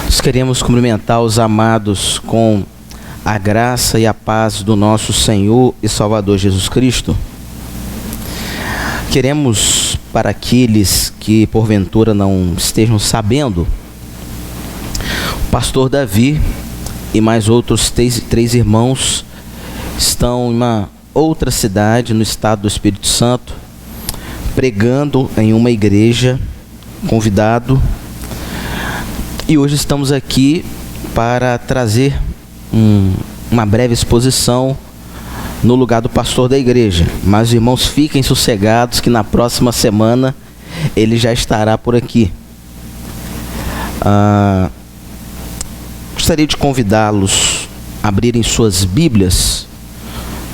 Nós queremos cumprimentar os amados com a graça e a paz do nosso Senhor e Salvador Jesus Cristo. Queremos, para aqueles que porventura não estejam sabendo, o pastor Davi e mais outros três irmãos estão em uma outra cidade no estado do Espírito Santo, pregando em uma igreja, convidado. E hoje estamos aqui para trazer uma breve exposição no lugar do pastor da igreja. Mas, irmãos, fiquem sossegados que na próxima semana ele já estará por aqui. Gostaria de convidá-los a abrirem suas Bíblias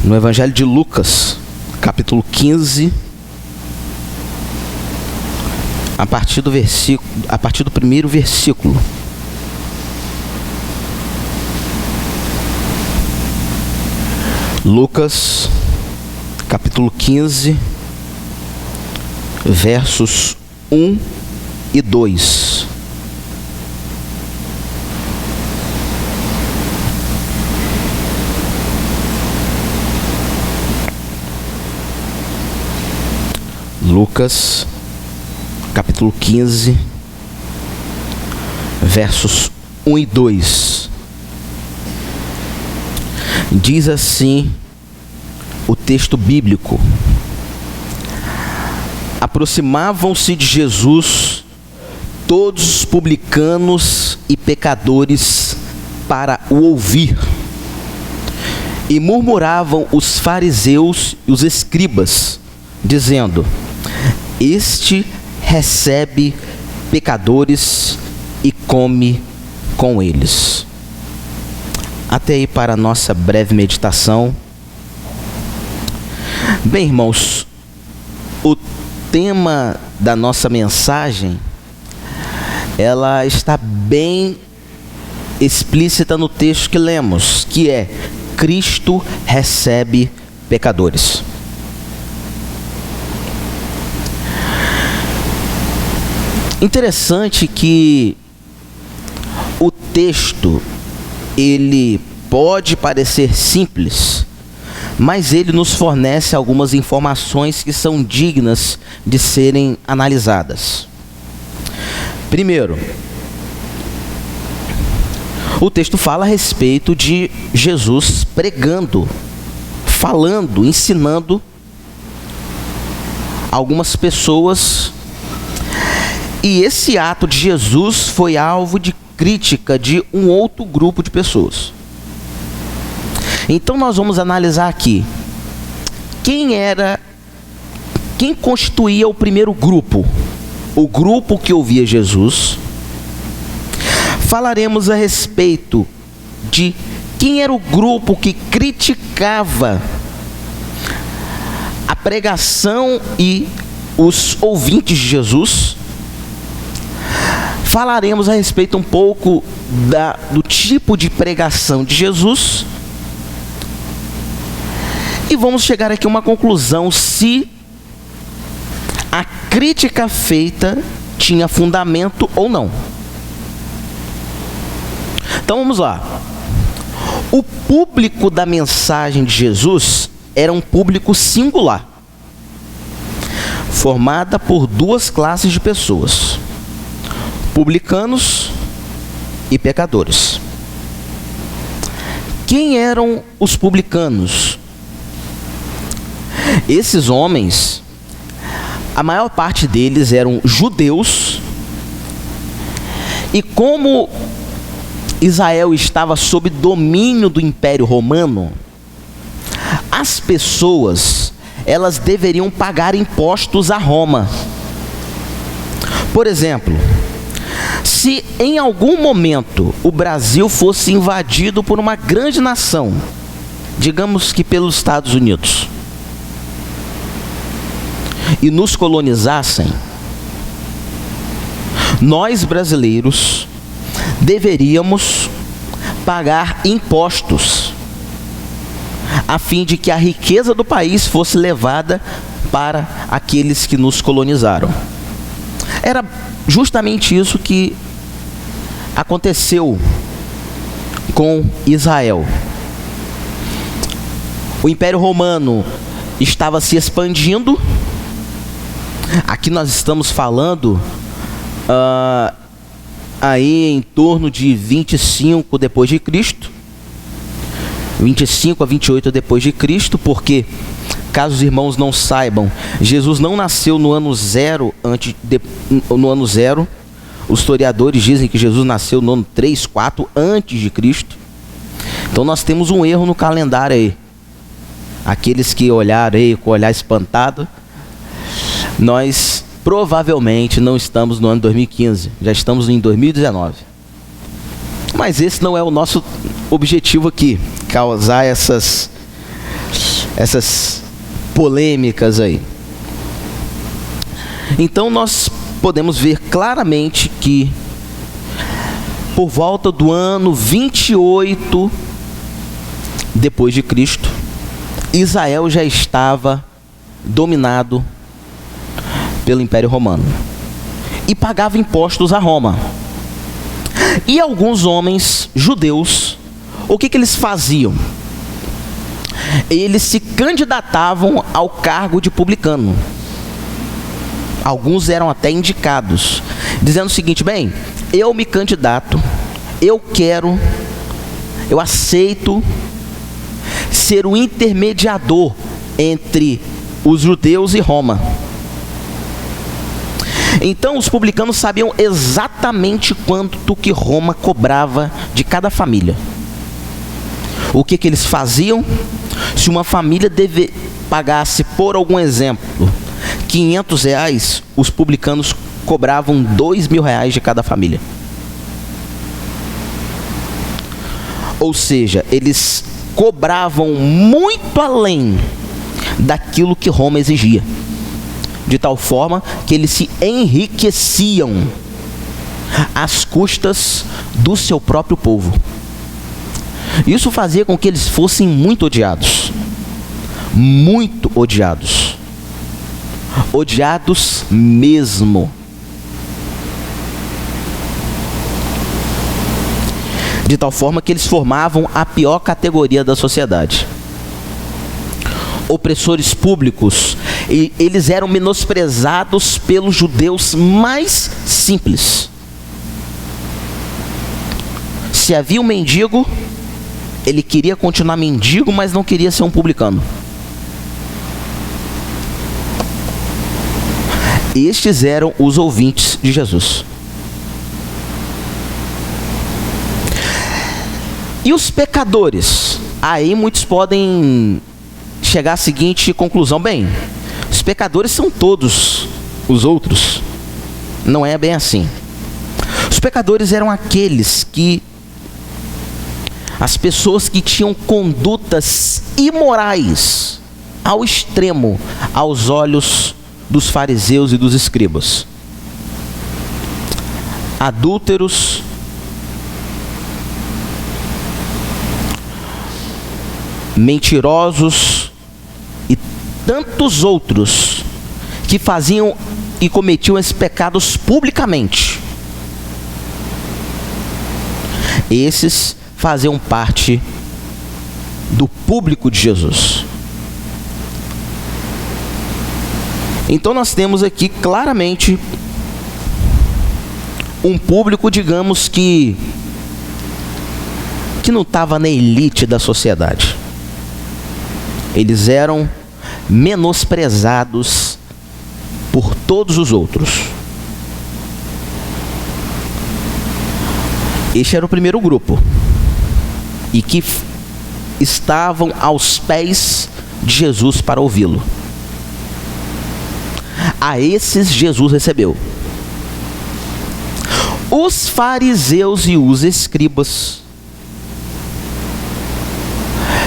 no Evangelho de Lucas, capítulo 15, a partir do primeiro versículo. Lucas, capítulo 15, versos 1 e 2. Lucas, capítulo 15, versos 1 e 2. Diz assim o texto bíblico: aproximavam-se de Jesus todos os publicanos e pecadores para o ouvir, e murmuravam os fariseus e os escribas, dizendo: este recebe pecadores e come com eles. Até aí para a nossa breve meditação. Bem, irmãos, o tema da nossa mensagem, ela está bem explícita no texto que lemos, que é: Cristo recebe pecadores. Interessante que o texto, ele pode parecer simples, mas ele nos fornece algumas informações que são dignas de serem analisadas. Primeiro, o texto fala a respeito de Jesus pregando, falando, ensinando algumas pessoas. E esse ato de Jesus foi alvo de crítica de um outro grupo de pessoas. Então nós vamos analisar aqui quem constituía o primeiro grupo, o grupo que ouvia Jesus. Falaremos a respeito de quem era o grupo que criticava a pregação e os ouvintes de Jesus. Falaremos a respeito um pouco do tipo de pregação de Jesus. E vamos chegar aqui a uma conclusão, se a crítica feita tinha fundamento ou não. Então vamos lá. O público da mensagem de Jesus era um público singular, formada por duas classes de pessoas: publicanos e pecadores. Quem eram os publicanos? Esses homens, a maior parte deles eram judeus, e como Israel estava sob domínio do Império Romano, as pessoas, elas deveriam pagar impostos a Roma. Por exemplo, se em algum momento o Brasil fosse invadido por uma grande nação, digamos que pelos Estados Unidos, e nos colonizassem, nós brasileiros deveríamos pagar impostos, a fim de que a riqueza do país fosse levada para aqueles que nos colonizaram. Era justamente isso que aconteceu com Israel? O Império Romano estava se expandindo. Aqui nós estamos falando aí em torno de 25 depois de Cristo, 25 a 28 depois de Cristo, porque, caso os irmãos não saibam, Jesus não nasceu no ano zero, no ano zero. Os historiadores dizem que Jesus nasceu no ano 3, 4 antes de Cristo. Então nós temos um erro no calendário aí. Aqueles que olharam aí com o olhar espantado, nós provavelmente não estamos no ano 2015, já estamos em 2019. Mas esse não é o nosso objetivo aqui, causar essas polêmicas aí. Então nós podemos ver claramente que por volta do ano 28 depois de Cristo, Israel já estava dominado pelo Império Romano e pagava impostos a Roma. E alguns homens judeus, o que eles faziam? Eles se candidatavam ao cargo de publicano. Alguns eram até indicados, dizendo o seguinte: bem, eu me candidato, eu aceito ser o intermediador entre os judeus e Roma. Então os publicanos sabiam exatamente quanto que Roma cobrava de cada família. O que eles faziam? Se uma família pagasse, por algum exemplo, R$500, os publicanos cobravam R$2.000 de cada família. Ou seja, eles cobravam muito além daquilo que Roma exigia, de tal forma que eles se enriqueciam às custas do seu próprio povo. Isso fazia com que eles fossem muito odiados. Muito odiados. Odiados mesmo. De tal forma que eles formavam a pior categoria da sociedade. Opressores públicos, e eles eram menosprezados pelos judeus mais simples. Se havia um mendigo, ele queria continuar mendigo, mas não queria ser um publicano. Estes eram os ouvintes de Jesus. E os pecadores? Aí muitos podem chegar à seguinte conclusão: bem, os pecadores são todos os outros. Não é bem assim. Os pecadores eram as pessoas que tinham condutas imorais ao extremo aos olhos dos fariseus e dos escribas. Adúlteros, mentirosos e tantos outros que faziam e cometiam esses pecados publicamente. Esses faziam parte do público de Jesus. Então nós temos aqui claramente um público, digamos que não estava na elite da sociedade. Eles eram menosprezados por todos os outros. Este era o primeiro grupo, e que estavam aos pés de Jesus para ouvi-lo. A esses Jesus recebeu. Os fariseus e os escribas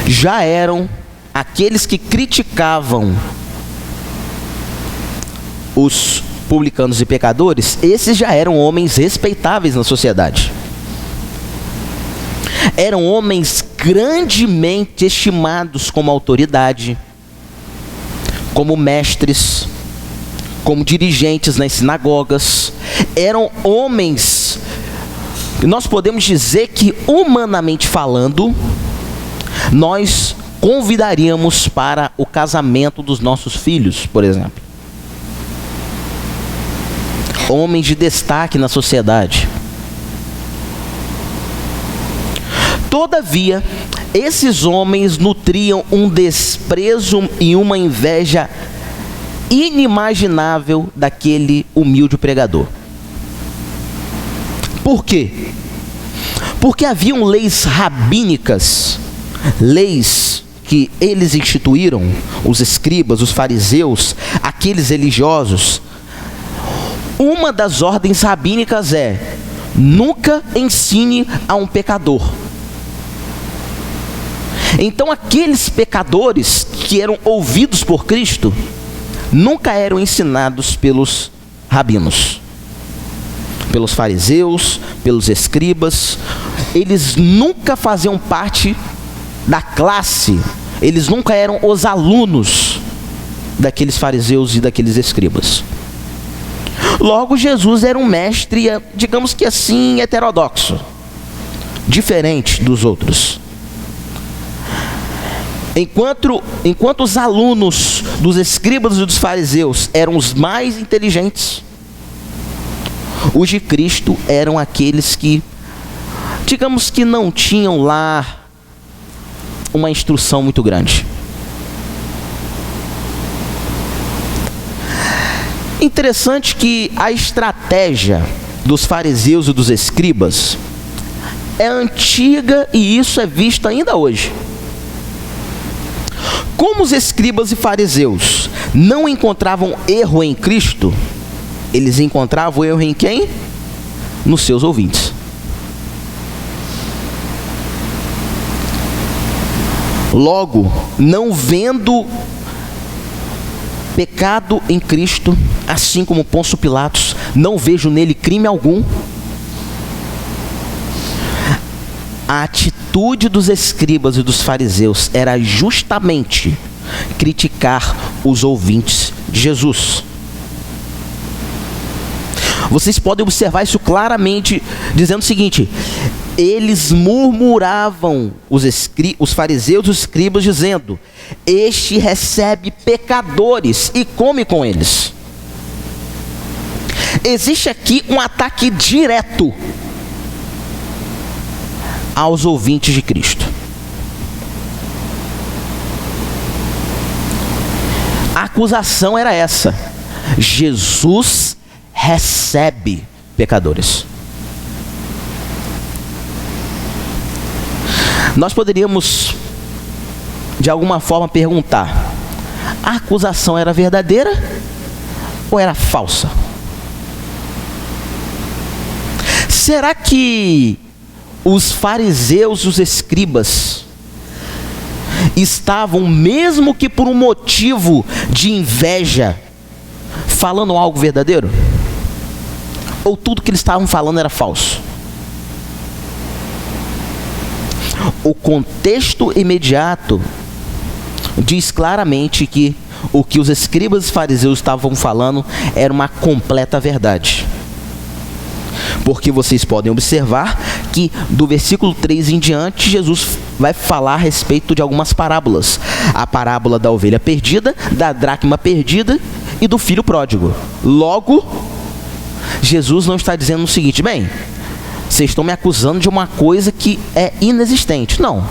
já eram aqueles que criticavam os publicanos e pecadores. Esses já eram homens respeitáveis na sociedade. Eram homens grandemente estimados como autoridade, como mestres, como dirigentes nas sinagogas. Eram homens nós podemos dizer que, humanamente falando, nós convidaríamos para o casamento dos nossos filhos, por exemplo. Homens de destaque na sociedade. Todavia, esses homens nutriam um desprezo e uma inveja inimaginável daquele humilde pregador. Por quê? Porque haviam leis rabínicas, leis que eles instituíram, os escribas, os fariseus, aqueles religiosos. Uma das ordens rabínicas é: nunca ensine a um pecador. Então aqueles pecadores que eram ouvidos por Cristo nunca eram ensinados pelos rabinos, pelos fariseus, pelos escribas. Eles nunca faziam parte da classe, eles nunca eram os alunos daqueles fariseus e daqueles escribas. Logo, Jesus era um mestre, digamos que assim, heterodoxo, diferente dos outros. Enquanto os alunos dos escribas e dos fariseus eram os mais inteligentes, os de Cristo eram aqueles que, digamos que não tinham lá uma instrução muito grande. Interessante que a estratégia dos fariseus e dos escribas é antiga e isso é visto ainda hoje. Como os escribas e fariseus não encontravam erro em Cristo, eles encontravam erro em quem? Nos seus ouvintes. Logo, não vendo pecado em Cristo, assim como Pôncio Pilatos, não vejo nele crime algum. A atitude dos escribas e dos fariseus era justamente criticar os ouvintes de Jesus. Vocês podem observar isso claramente, dizendo o seguinte: eles murmuravam, os fariseus e os escribas, dizendo: este recebe pecadores e come com eles. Existe aqui um ataque direto aos ouvintes de Cristo. A acusação era essa: Jesus recebe pecadores. Nós poderíamos, de alguma forma, perguntar: a acusação era verdadeira ou era falsa? Será que os fariseus e os escribas estavam, mesmo que por um motivo de inveja, falando algo verdadeiro? Ou tudo que eles estavam falando era falso? O contexto imediato diz claramente que o que os escribas e fariseus estavam falando era uma completa verdade. Porque vocês podem observar que do versículo 3 em diante, Jesus vai falar a respeito de algumas parábolas. A parábola da ovelha perdida, da dracma perdida e do filho pródigo. Logo, Jesus não está dizendo o seguinte: bem, vocês estão me acusando de uma coisa que é inexistente. Não.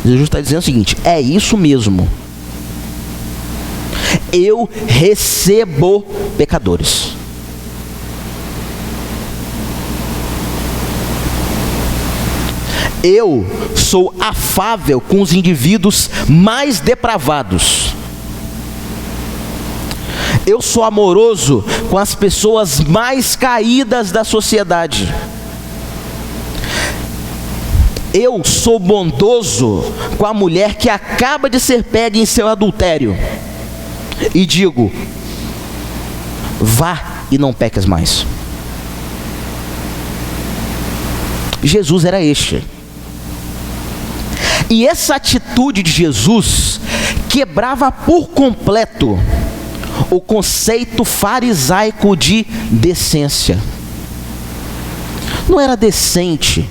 Jesus está dizendo o seguinte: é isso mesmo. Eu recebo pecadores. Eu sou afável com os indivíduos mais depravados. Eu sou amoroso com as pessoas mais caídas da sociedade. Eu sou bondoso com a mulher que acaba de ser pega em seu adultério. E digo: vá e não peques mais. Jesus era este. E essa atitude de Jesus quebrava por completo o conceito farisaico de decência. Não era decente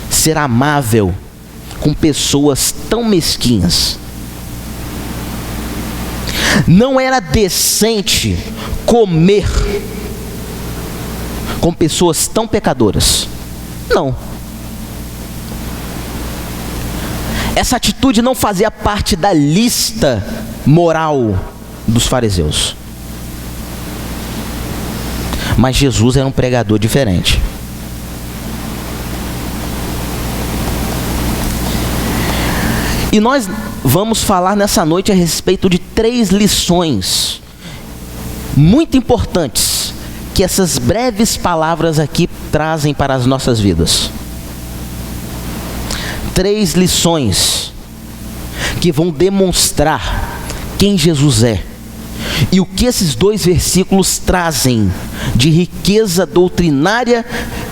ser amável com pessoas tão mesquinhas. Não era decente comer com pessoas tão pecadoras. Não. Essa atitude não fazia parte da lista moral dos fariseus. Mas Jesus era um pregador diferente. E nós vamos falar nessa noite a respeito de 3 lições muito importantes que essas breves palavras aqui trazem para as nossas vidas. 3 lições que vão demonstrar quem Jesus é e o que esses 2 versículos trazem de riqueza doutrinária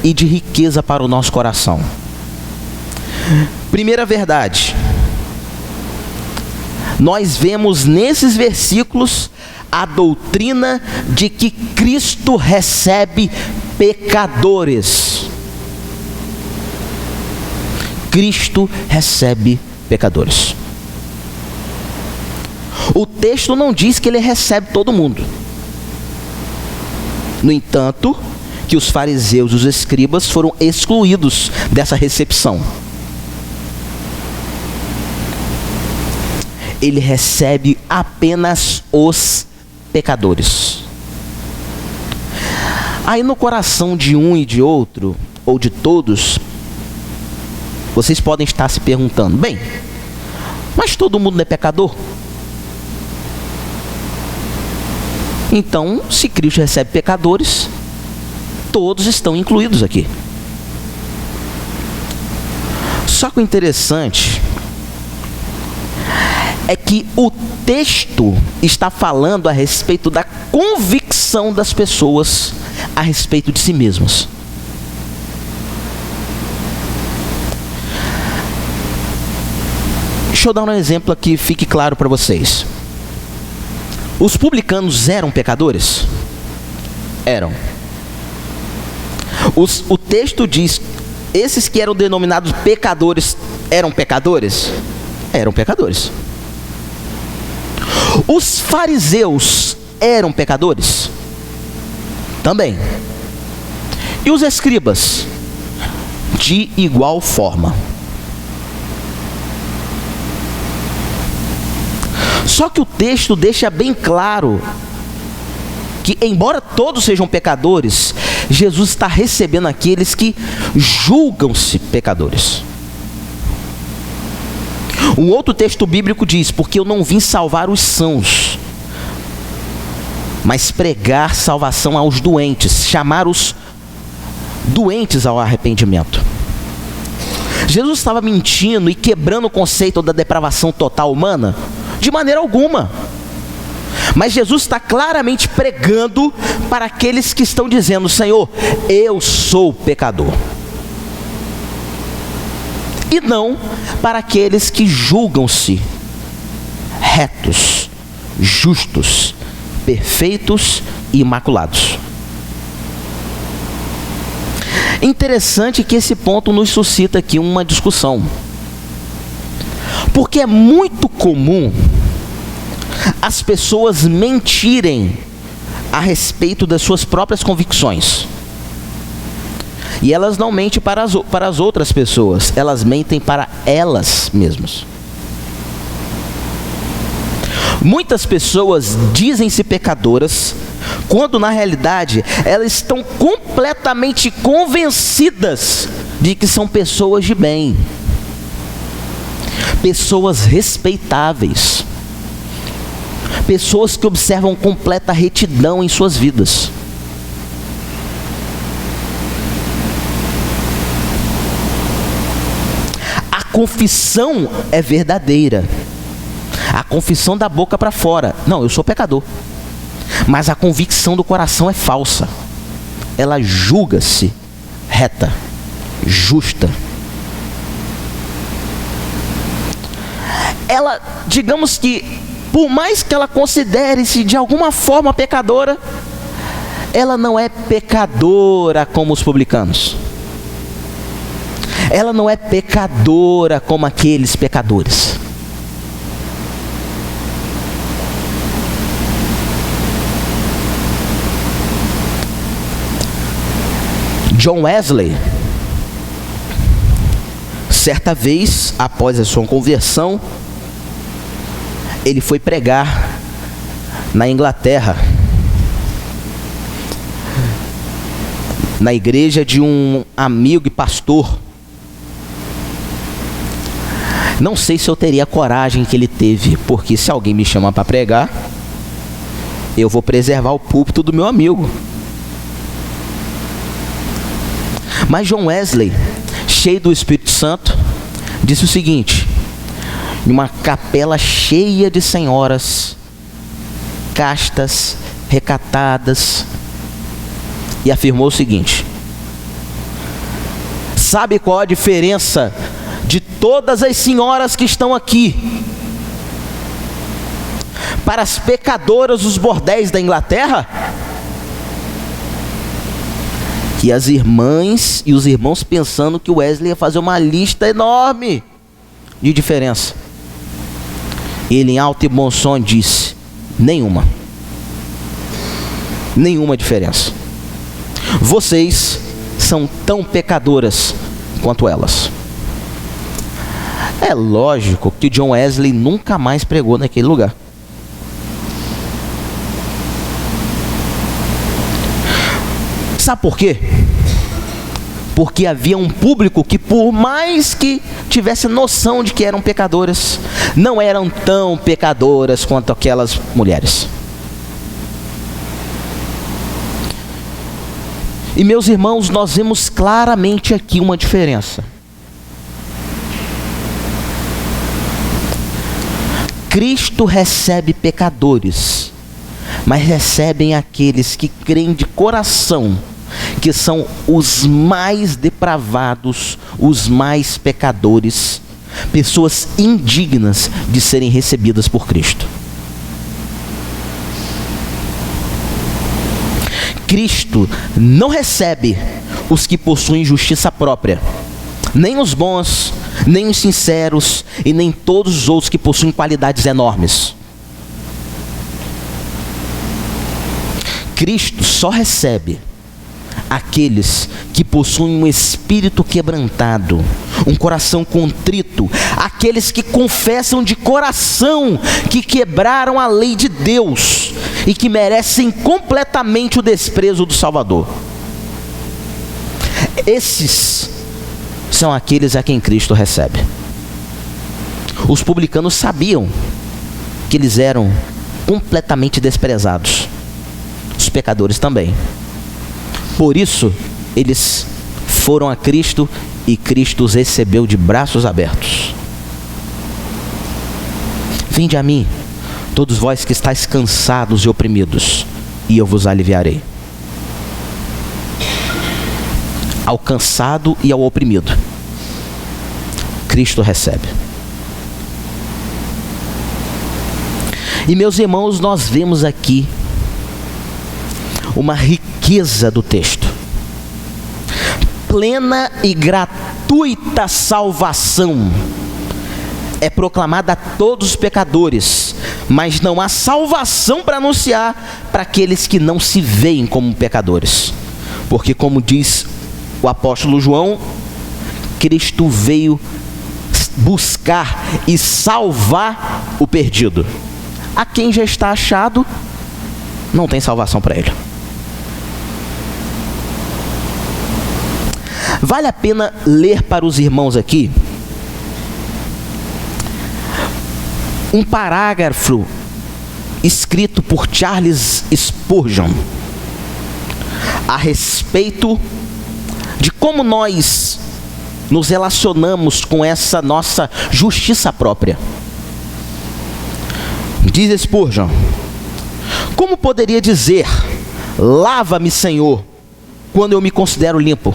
e de riqueza para o nosso coração. Primeira verdade: nós vemos nesses versículos a doutrina de que Cristo recebe pecadores. Cristo recebe pecadores. O texto não diz que ele recebe todo mundo. No entanto, que os fariseus e os escribas foram excluídos dessa recepção. Ele recebe apenas os pecadores. Aí no coração de um e de outro, ou de todos, vocês podem estar se perguntando: bem, mas todo mundo não é pecador? Então, se Cristo recebe pecadores, todos estão incluídos aqui. Só que o interessante é que o texto está falando a respeito da convicção das pessoas a respeito de si mesmas. Deixa eu dar um exemplo aqui, fique claro para vocês. Os publicanos eram pecadores? Eram. O texto diz: esses que eram denominados pecadores eram pecadores? Eram pecadores. Os fariseus eram pecadores? Também. E os escribas? De igual forma. Só que o texto deixa bem claro que, embora todos sejam pecadores, Jesus está recebendo aqueles que julgam-se pecadores. Um outro texto bíblico diz: porque eu não vim salvar os sãos, mas pregar salvação aos doentes, chamar os doentes ao arrependimento. Jesus estava mentindo e quebrando o conceito da depravação total humana? De maneira alguma. Mas Jesus está claramente pregando para aqueles que estão dizendo: Senhor, eu sou pecador. E não para aqueles que julgam-se retos, justos, perfeitos e imaculados. Interessante que esse ponto nos suscita aqui uma discussão. Porque é muito comum as pessoas mentirem a respeito das suas próprias convicções. E elas não mentem para as outras pessoas, elas mentem para elas mesmas. Muitas pessoas dizem-se pecadoras, quando na realidade elas estão completamente convencidas de que são pessoas de bem, pessoas respeitáveis, pessoas que observam completa retidão em suas vidas. A confissão é verdadeira, a confissão da boca para fora: não, eu sou pecador. Mas a convicção do coração é falsa. Ela julga-se reta, justa. Ela, digamos que, por mais que ela considere-se de alguma forma pecadora, ela não é pecadora como os publicanos. Ela não é pecadora como aqueles pecadores. John Wesley, certa vez, após a sua conversão, ele foi pregar na Inglaterra, na igreja de um amigo e pastor. Não sei se eu teria a coragem que ele teve, porque se alguém me chama para pregar, eu vou preservar o púlpito do meu amigo. Mas John Wesley, cheio do Espírito Santo, disse o seguinte, em uma capela cheia de senhoras, castas, recatadas, e afirmou o seguinte: sabe qual a diferença de todas as senhoras que estão aqui para as pecadoras dos bordéis da Inglaterra? E as irmãs e os irmãos pensando que o Wesley ia fazer uma lista enorme de diferença. Ele, em alto e bom som, disse: nenhuma diferença. Vocês são tão pecadoras quanto elas. É lógico que John Wesley nunca mais pregou naquele lugar. Sabe por quê? Porque havia um público que, por mais que tivesse noção de que eram pecadoras, não eram tão pecadoras quanto aquelas mulheres. E meus irmãos, nós vemos claramente aqui uma diferença. Cristo recebe pecadores, mas recebem aqueles que creem de coração que são os mais depravados, os mais pecadores, pessoas indignas de serem recebidas por Cristo. Cristo não recebe os que possuem justiça própria, nem os bons, nem os sinceros e nem todos os outros que possuem qualidades enormes. Cristo só recebe aqueles que possuem um espírito quebrantado, um coração contrito, aqueles que confessam de coração que quebraram a lei de Deus e que merecem completamente o desprezo do Salvador. Esses são aqueles a quem Cristo recebe. Os publicanos sabiam que eles eram completamente desprezados, os pecadores também. Por isso, eles foram a Cristo e Cristo os recebeu de braços abertos. Vinde a mim, todos vós que estáis cansados e oprimidos, e eu vos aliviarei. Ao cansado e ao oprimido, Cristo recebe. E meus irmãos, nós vemos aqui uma riqueza do texto. Plena e gratuita salvação é proclamada a todos os pecadores, mas não há salvação para anunciar para aqueles que não se veem como pecadores. Porque, como diz o apóstolo João, Cristo veio buscar e salvar o perdido. A quem já está achado, não tem salvação para ele. Vale a pena ler para os irmãos aqui um parágrafo escrito por Charles Spurgeon a respeito de como nós nos relacionamos com essa nossa justiça própria. Diz Spurgeon: como poderia dizer, lava-me, Senhor, quando eu me considero limpo?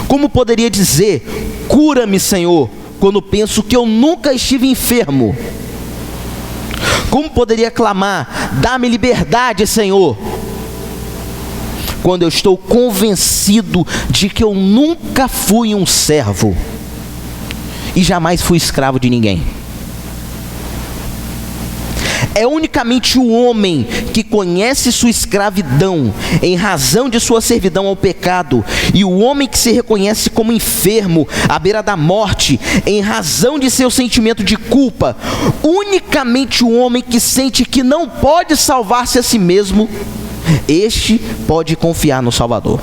Como poderia dizer, cura-me, Senhor, quando penso que eu nunca estive enfermo? Como poderia clamar, dá-me liberdade, Senhor, quando eu estou convencido de que eu nunca fui um servo e jamais fui escravo de ninguém. É unicamente o homem que conhece sua escravidão em razão de sua servidão ao pecado, e o homem que se reconhece como enfermo, à beira da morte, em razão de seu sentimento de culpa. Unicamente o homem que sente que não pode salvar-se a si mesmo, este pode confiar no Salvador.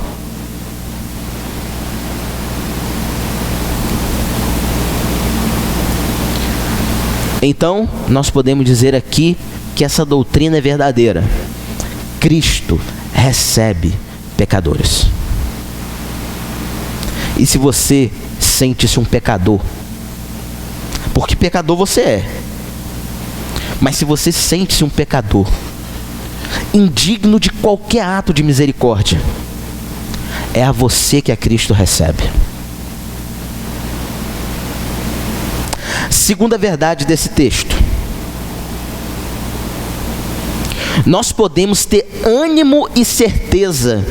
Então, nós podemos dizer aqui que essa doutrina é verdadeira. Cristo recebe pecadores. E se você sente-se um pecador, porque pecador você é, mas se você sente-se um pecador, indigno de qualquer ato de misericórdia, é a você que a Cristo recebe. Segunda verdade desse texto: nós podemos ter ânimo e certeza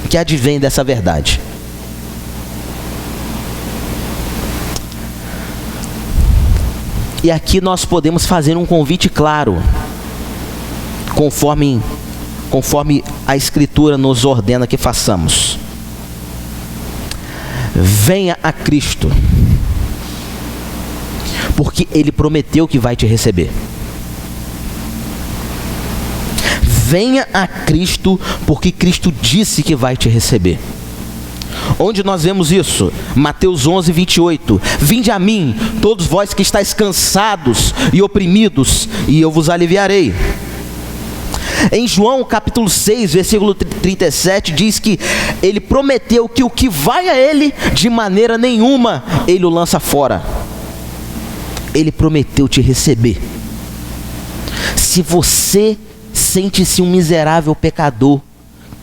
que advém dessa verdade. E aqui nós podemos fazer um convite claro, conforme a Escritura nos ordena que façamos. Venha a Cristo, porque Ele prometeu que vai te receber. Venha a Cristo, porque Cristo disse que vai te receber. Onde nós vemos isso? Mateus 11, 28. Vinde a mim, todos vós que estáis cansados e oprimidos, e eu vos aliviarei. Em João capítulo 6, versículo 37, diz que Ele prometeu que o que vai a Ele, de maneira nenhuma Ele o lança fora. Ele prometeu te receber. Se você sente-se um miserável pecador,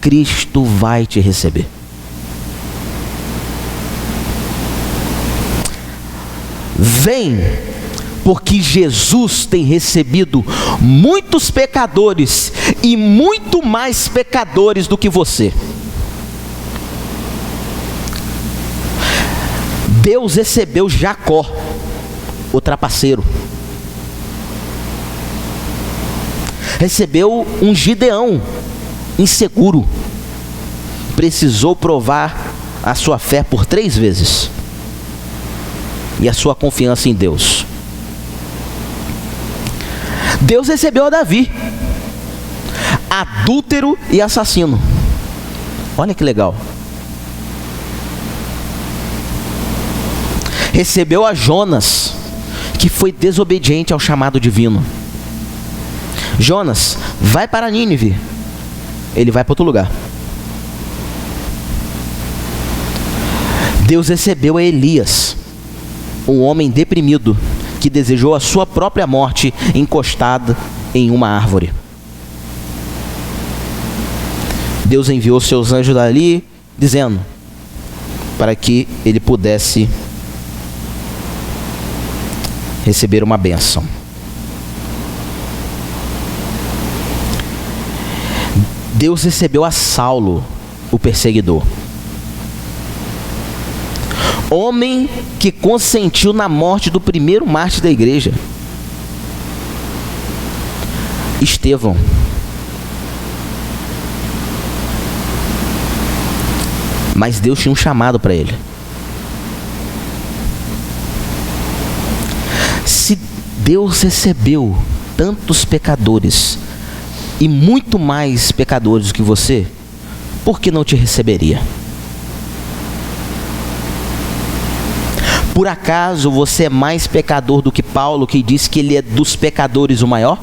Cristo vai te receber. Vem, porque Jesus tem recebido muitos pecadores e muito mais pecadores do que você. Deus recebeu Jacó, o trapaceiro. Recebeu um Gideão inseguro. Precisou provar a sua fé por 3 vezes. E a sua confiança em Deus. Deus recebeu a Davi, adúltero e assassino. Olha que legal. Recebeu a Jonas, que foi desobediente ao chamado divino. Jonas, vai para Nínive. Ele vai para outro lugar. Deus recebeu a Elias, um homem deprimido, que desejou a sua própria morte encostado em uma árvore. Deus enviou seus anjos dali, dizendo, para que ele pudesse receber uma bênção. Deus recebeu a Saulo, o perseguidor. Homem que consentiu na morte do primeiro mártir da igreja, Estevão. Mas Deus tinha um chamado para ele. Se Deus recebeu tantos pecadores e muito mais pecadores do que você, por que não te receberia? Por acaso você é mais pecador do que Paulo, que diz que ele é dos pecadores o maior?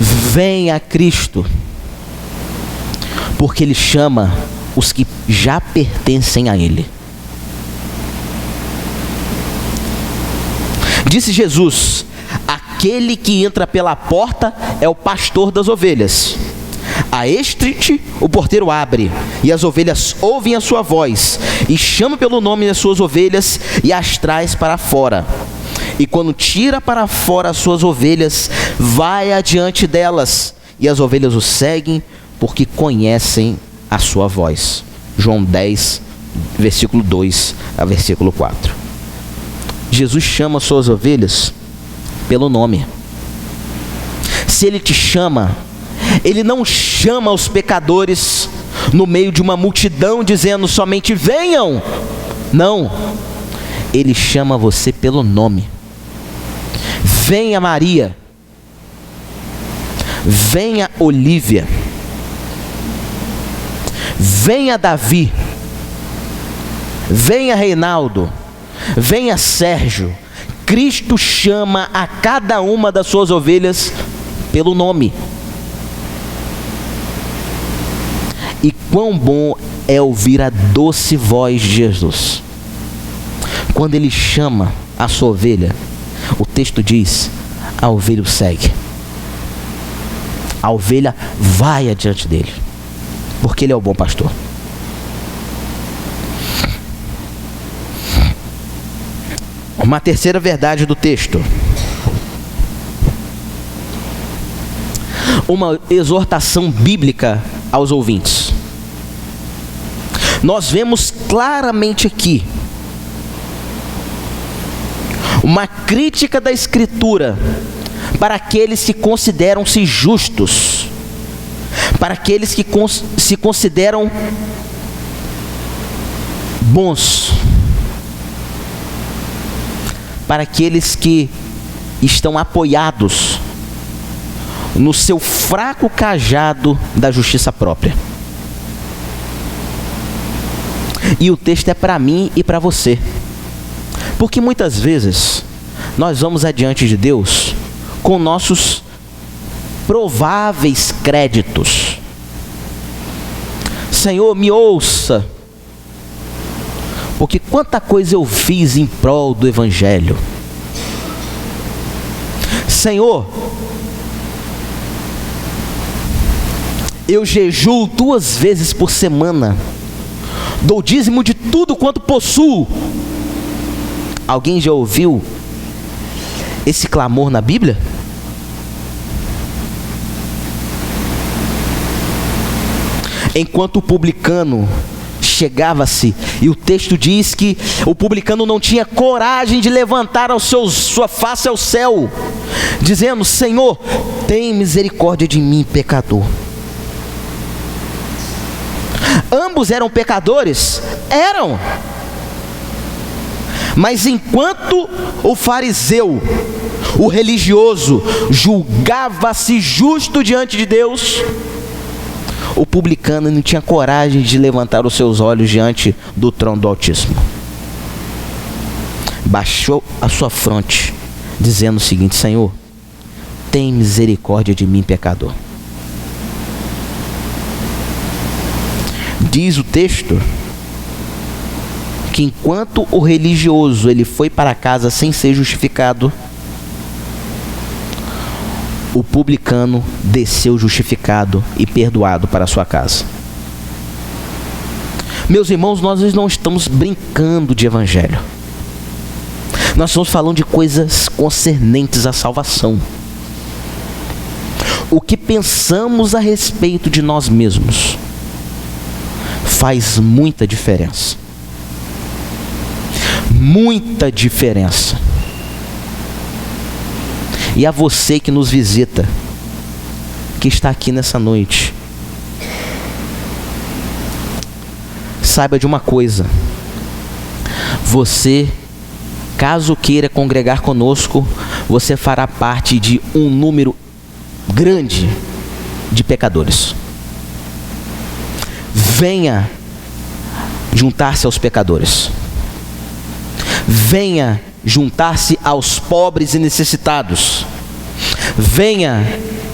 Venha a Cristo, porque Ele chama os que já pertencem a Ele. Disse Jesus: aquele que entra pela porta é o pastor das ovelhas. A este o porteiro abre, e as ovelhas ouvem a sua voz. e chama pelo nome as suas ovelhas e as traz para fora. E quando tira para fora as suas ovelhas, vai adiante delas, e as ovelhas o seguem, porque conhecem a sua voz. João 10, versículo 2 a versículo 4. Jesus chama as suas ovelhas pelo nome. Se ele te chama, ele não chama os pecadores no meio de uma multidão dizendo somente venham. Não, ele chama você pelo nome. Venha Maria, venha Olívia, venha Davi, venha Reinaldo, venha Sérgio. Cristo chama a cada uma das suas ovelhas pelo nome. E quão bom é ouvir a doce voz de Jesus. Quando ele chama a sua ovelha, o texto diz, a ovelha o segue. A ovelha vai adiante dele, porque ele é o bom pastor. Uma terceira verdade do texto. Uma exortação bíblica aos ouvintes. Nós vemos claramente aqui uma crítica da Escritura para aqueles que consideram-se justos, para aqueles que se consideram bons, para aqueles que estão apoiados no seu fraco cajado da justiça própria. E o texto é para mim e para você, porque muitas vezes nós vamos adiante de Deus com nossos prováveis créditos. Senhor, me ouça, porque quanta coisa eu fiz em prol do Evangelho. Senhor, eu jejuo 2 vezes por semana, dou dízimo de tudo quanto possuo. Alguém já ouviu esse clamor na Bíblia? Enquanto o publicano chegava-se, e o texto diz que o publicano não tinha coragem de levantar sua face ao céu, dizendo, Senhor, tem misericórdia de mim, pecador. Ambos eram pecadores? Eram. Mas enquanto o fariseu, o religioso, julgava-se justo diante de Deus, o publicano não tinha coragem de levantar os seus olhos diante do trono do Altíssimo. Baixou a sua fronte, dizendo o seguinte, Senhor, tem misericórdia de mim, pecador. Diz o texto que enquanto o religioso ele foi para casa sem ser justificado, o publicano desceu justificado e perdoado para a sua casa. Meus irmãos, nós não estamos brincando de evangelho. Nós estamos falando de coisas concernentes à salvação. O que pensamos a respeito de nós mesmos faz muita diferença. Muita diferença. E a você que nos visita, que está aqui nessa noite, saiba de uma coisa: você, caso queira congregar conosco, você fará parte de um número grande de pecadores. Venha juntar-se aos pecadores. Venha juntar-se aos pobres e necessitados. Venha,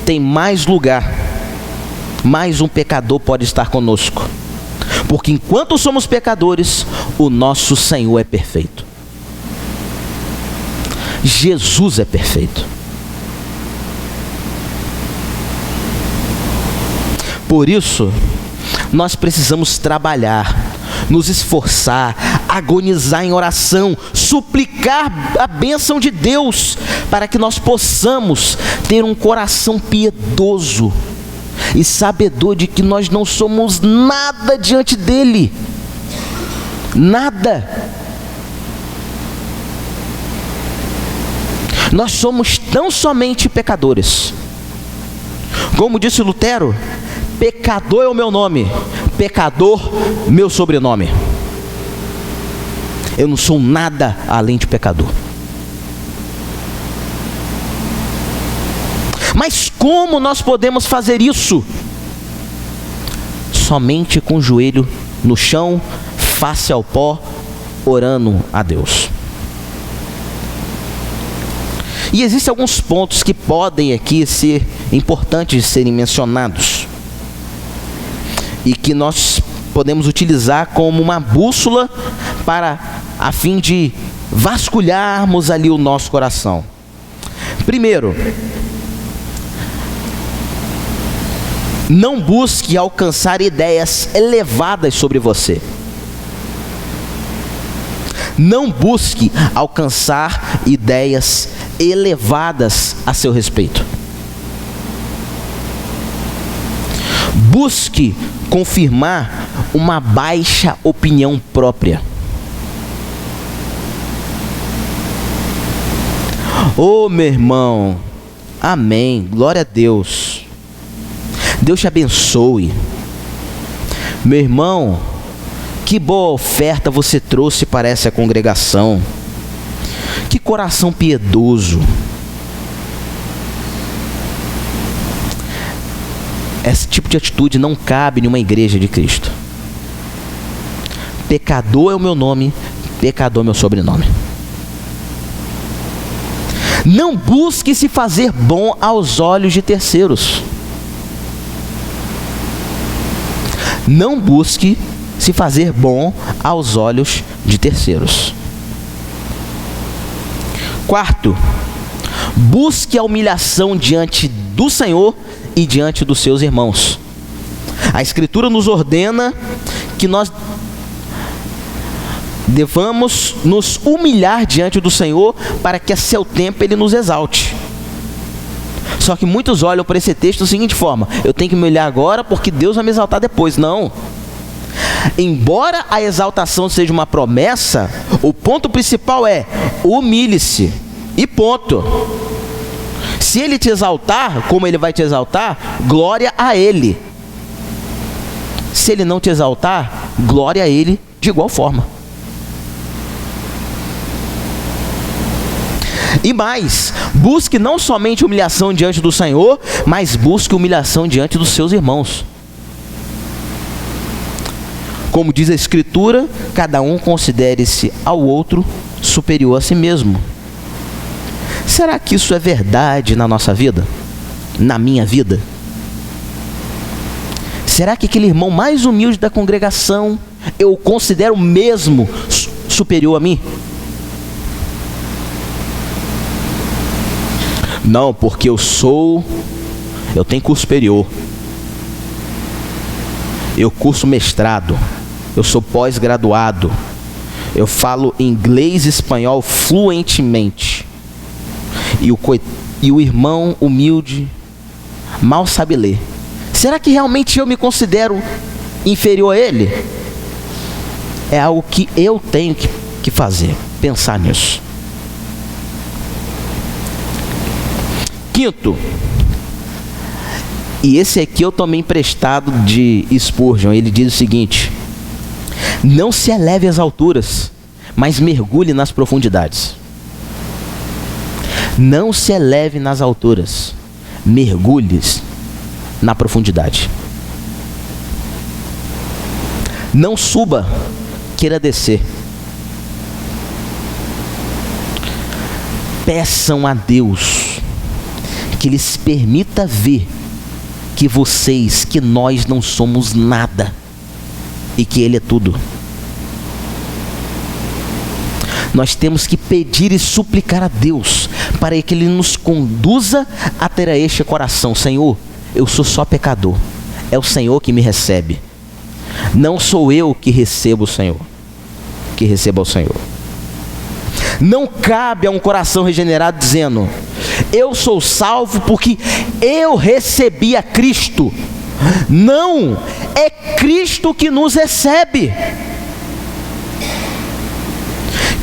tem mais lugar. Mais um pecador pode estar conosco. Porque enquanto somos pecadores, o nosso Senhor é perfeito. Jesus é perfeito. Por isso, nós precisamos trabalhar nos esforçar, agonizar em oração, suplicar a bênção de Deus, para que nós possamos ter um coração piedoso e sabedor de que nós não somos nada diante dele. Nada. Nós somos tão somente pecadores. Como disse Lutero, pecador é o meu nome, pecador meu sobrenome. Eu não sou nada além de pecador. Mas como nós podemos fazer isso? Somente com o joelho no chão, face ao pó, orando a Deus. E existem alguns pontos que podem aqui ser importantes de serem mencionados e que nós podemos utilizar como uma bússola a fim de vasculharmos ali o nosso coração. Primeiro, não busque alcançar ideias elevadas sobre você. Não busque alcançar ideias elevadas a seu respeito. Busque confirmar uma baixa opinião própria. Oh, meu irmão, amém, glória a Deus. Deus te abençoe. Meu irmão, que boa oferta você trouxe para essa congregação. Que coração piedoso. Esse tipo de atitude não cabe em uma igreja de Cristo. Pecador é o meu nome, pecador é o meu sobrenome. Não busque se fazer bom aos olhos de terceiros. Não busque se fazer bom aos olhos de terceiros. Quarto, busque a humilhação diante do Senhor e diante dos seus irmãos. A Escritura nos ordena que nós devamos nos humilhar diante do Senhor para que a seu tempo Ele nos exalte. Só que muitos olham para esse texto da seguinte forma: eu tenho que me humilhar agora porque Deus vai me exaltar depois. Não. Embora a exaltação seja uma promessa, o ponto principal é: humilhe-se e ponto. Se Ele te exaltar, como Ele vai te exaltar, glória a Ele. Se Ele não te exaltar, glória a Ele de igual forma. E mais, busque não somente humilhação diante do Senhor, mas busque humilhação diante dos seus irmãos. Como diz a Escritura, cada um considere-se ao outro superior a si mesmo. Será que isso é verdade na nossa vida? Na minha vida? Será que aquele irmão mais humilde da congregação eu o considero mesmo superior a mim? Não, porque eu tenho curso superior, eu curso mestrado, eu sou pós-graduado, eu falo inglês e espanhol fluentemente, e o irmão humilde mal sabe ler. Será que realmente eu me considero inferior a ele? É algo que eu tenho que fazer, pensar nisso. Quinto, e esse aqui eu tomei emprestado de Spurgeon, ele diz o seguinte: não se eleve às alturas, mas mergulhe nas profundidades. Não se eleve nas alturas, mergulhe na profundidade. Não suba, queira descer. Peçam a Deus que lhes permita ver que nós não somos nada e que Ele é tudo. Nós temos que pedir e suplicar a Deus para que Ele nos conduza a ter este coração. Senhor, eu sou só pecador, é o Senhor que me recebe. Não sou eu que recebo o Senhor, que recebo ao Senhor. Não cabe a um coração regenerado dizendo: eu sou salvo porque eu recebi a Cristo. Não, é Cristo que nos recebe.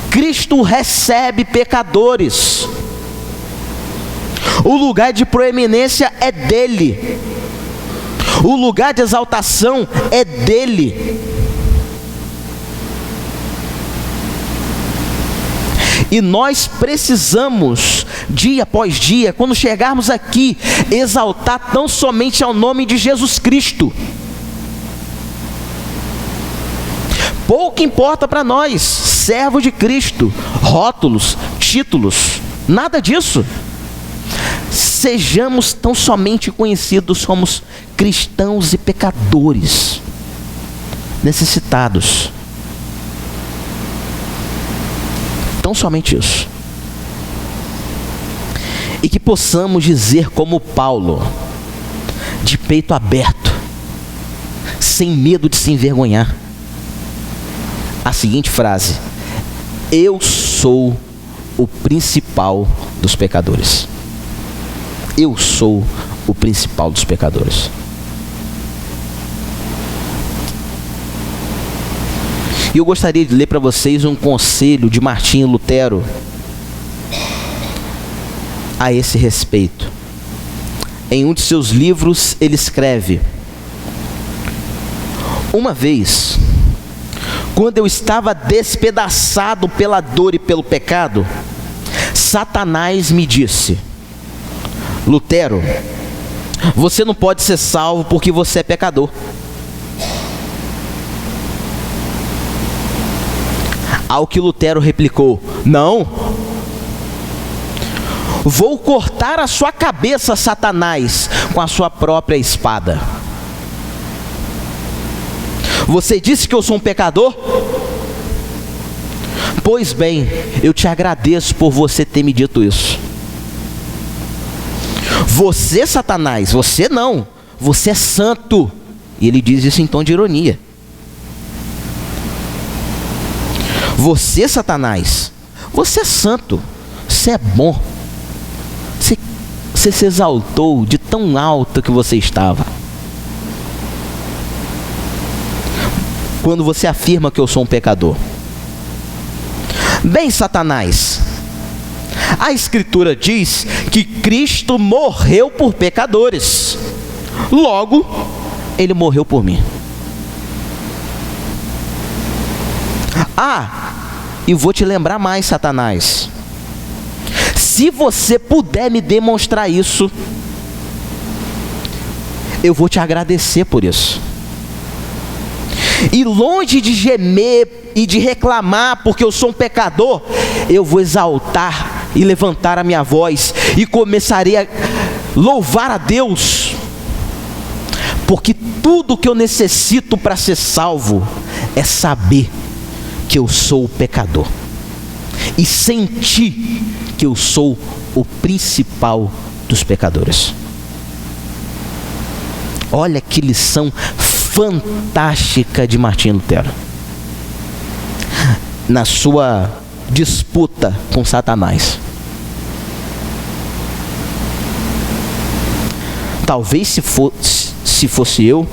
Cristo recebe pecadores. O lugar de proeminência é dele. O lugar de exaltação é dele. E nós precisamos, dia após dia, quando chegarmos aqui, exaltar tão somente ao nome de Jesus Cristo. Pouco importa para nós, servos de Cristo, rótulos, títulos, nada disso. Sejamos tão somente conhecidos, somos cristãos e pecadores, necessitados. Tão somente isso. E que possamos dizer como Paulo, de peito aberto, sem medo de se envergonhar, a seguinte frase: eu sou o principal dos pecadores. Eu sou o principal dos pecadores. E eu gostaria de ler para vocês um conselho de Martinho Lutero a esse respeito. Em um de seus livros ele escreve: uma vez, quando eu estava despedaçado pela dor e pelo pecado, Satanás me disse: Lutero, você não pode ser salvo porque você é pecador. Ao que Lutero replicou: não, vou cortar a sua cabeça, Satanás, com a sua própria espada. Você disse que eu sou um pecador? Pois bem, eu te agradeço por você ter me dito isso. Você, Satanás, você não, você é santo. E ele diz isso em tom de ironia. Você, Satanás, você é santo, você é bom. Você se exaltou de tão alto que você estava. Quando você afirma que eu sou um pecador. Bem, Satanás, a Escritura diz que Cristo morreu por pecadores. Logo, ele morreu por mim. E vou te lembrar mais, Satanás. Se você puder me demonstrar isso, eu vou te agradecer por isso. E longe de gemer e de reclamar porque eu sou um pecador, eu vou exaltar e levantar a minha voz e começarei a louvar a Deus, porque tudo que eu necessito para ser salvo é saber que eu sou o pecador e sentir que eu sou o principal dos pecadores. Olha que lição fantástica de Martinho Lutero na sua disputa com Satanás. Talvez se fosse eu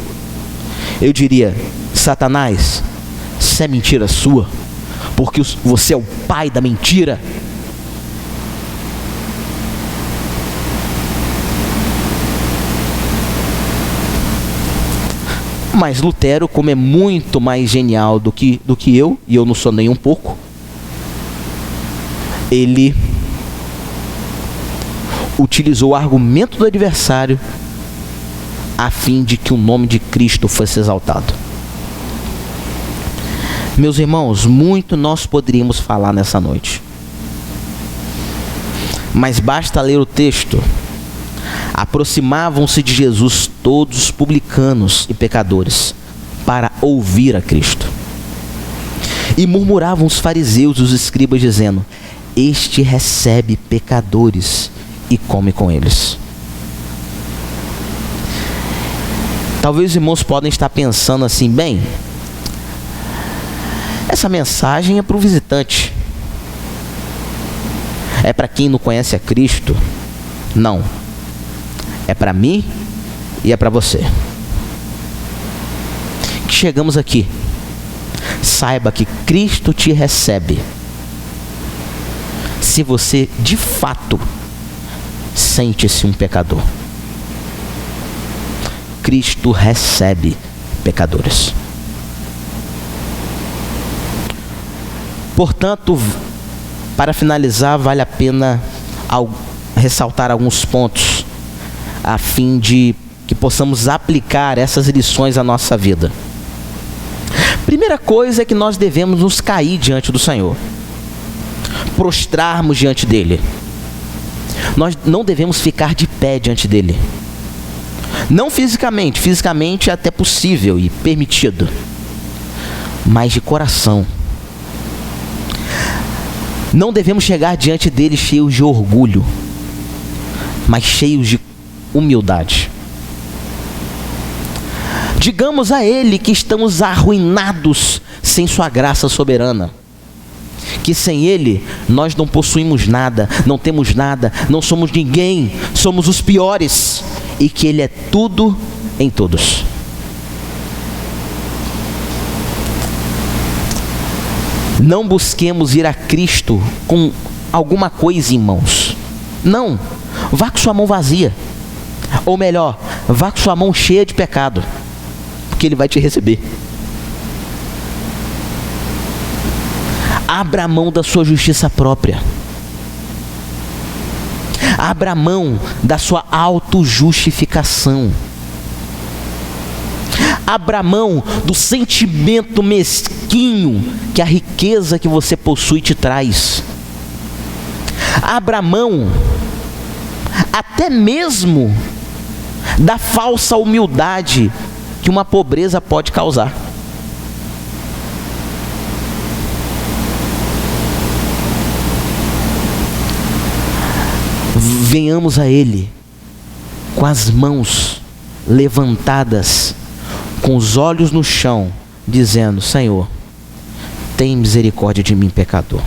diria: Satanás, isso é mentira sua, porque você é o pai da mentira. Mas Lutero, como é muito mais genial do que eu, e eu não sou nem um pouco, ele utilizou o argumento do adversário a fim de que o nome de Cristo fosse exaltado. Meus irmãos, muito nós poderíamos falar nessa noite, mas basta ler o texto. Aproximavam-se de Jesus todos os publicanos e pecadores para ouvir a Cristo. E murmuravam os fariseus e os escribas dizendo: este recebe pecadores e come com eles. Talvez os irmãos podem estar pensando assim, bem, essa mensagem é para o visitante. É para quem não conhece a Cristo? Não. É para mim e é para você. Que chegamos aqui, saiba que Cristo te recebe se você de fato sente-se um pecador. Cristo recebe pecadores. Portanto, para finalizar, vale a pena ressaltar alguns pontos a fim de que possamos aplicar essas lições à nossa vida. Primeira coisa é que nós devemos nos cair diante do Senhor, prostrarmos diante dele. Nós não devemos ficar de pé diante dele. Não fisicamente é até possível e permitido, mas de coração. Não devemos chegar diante dele cheios de orgulho, mas cheios de humildade. Digamos a ele que estamos arruinados sem sua graça soberana, que sem ele nós não possuímos nada, não temos nada, não somos ninguém, somos os piores, e que ele é tudo em todos. Não busquemos ir a Cristo com alguma coisa em mãos. Não, vá com sua mão vazia. Ou melhor, vá com sua mão cheia de pecado, porque ele vai te receber. Abra a mão da sua justiça própria. Abra a mão da sua autojustificação. Abra a mão do sentimento mesquinho que a riqueza que você possui te traz. Abra a mão até mesmo da falsa humildade que uma pobreza pode causar. Venhamos a ele com as mãos levantadas, com os olhos no chão, dizendo: Senhor, tem misericórdia de mim, pecador.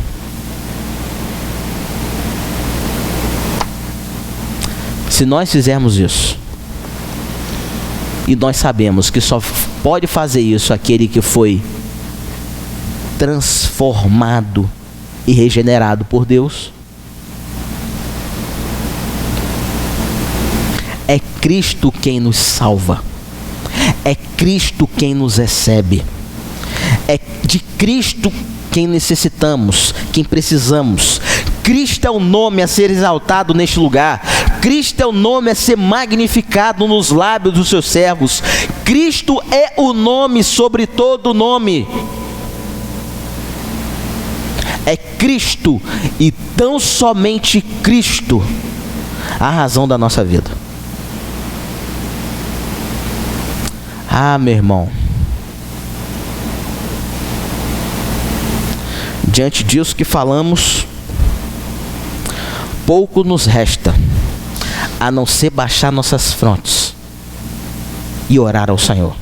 Se nós fizermos isso, e nós sabemos que só pode fazer isso aquele que foi transformado e regenerado por Deus, é Cristo quem nos salva, é Cristo quem nos recebe, é de Cristo quem necessitamos, quem precisamos. Cristo é o nome a ser exaltado neste lugar. Cristo é o nome a ser magnificado nos lábios dos seus servos. Cristo é o nome sobre todo nome. É Cristo e tão somente Cristo a razão da nossa vida. Ah, meu irmão, diante disso que falamos, pouco nos resta a não ser baixar nossas frontes e orar ao Senhor,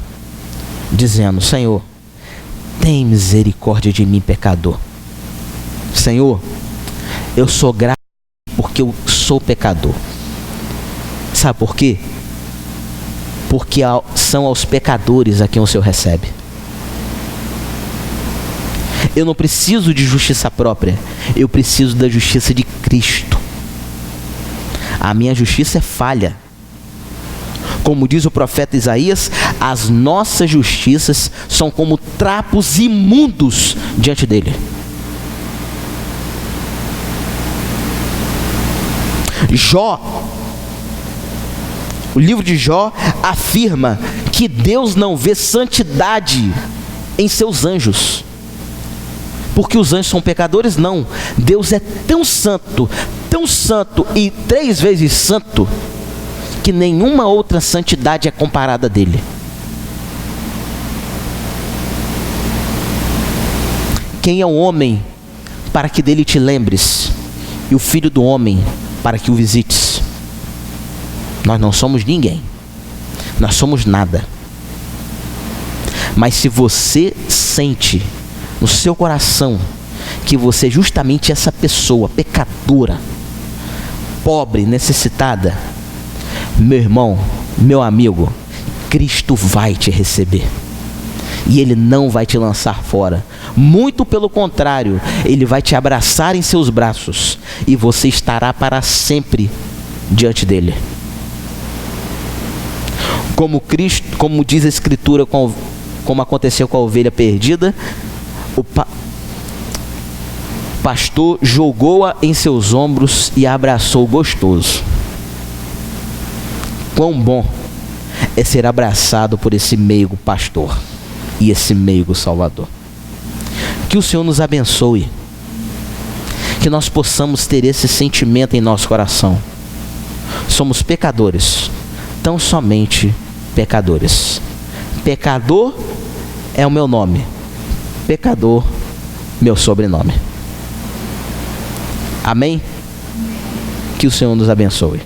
dizendo: Senhor, tem misericórdia de mim, pecador. Senhor, eu sou grato porque eu sou pecador. Sabe por quê? Porque são aos pecadores a quem o Senhor recebe. Eu não preciso de justiça própria, eu preciso da justiça de Cristo. A minha justiça é falha. Como diz o profeta Isaías, as nossas justiças são como trapos imundos diante dele. O livro de Jó afirma que Deus não vê santidade em seus anjos, porque os anjos são pecadores. Não, Deus é tão santo e 3 vezes santo, que nenhuma outra santidade é comparada dele. Quem é o homem para que dele te lembres, e o filho do homem para que o visites? Nós não somos ninguém, nós somos nada, Mas se você sente no seu coração que você é justamente essa pessoa pecadora, pobre, necessitada, meu irmão, meu amigo, Cristo vai te receber. E Ele não vai te lançar fora. Muito pelo contrário, Ele vai te abraçar em seus braços e você estará para sempre diante dEle. Como diz a Escritura, como aconteceu com a ovelha perdida, o pastor jogou-a em seus ombros e a abraçou gostoso. Quão bom é ser abraçado por esse meigo pastor e esse meigo Salvador. Que o Senhor nos abençoe, que nós possamos ter esse sentimento em nosso coração. Somos pecadores, tão somente pecadores. Pecador é o meu nome, pecador, meu sobrenome. Amém? Que o Senhor nos abençoe.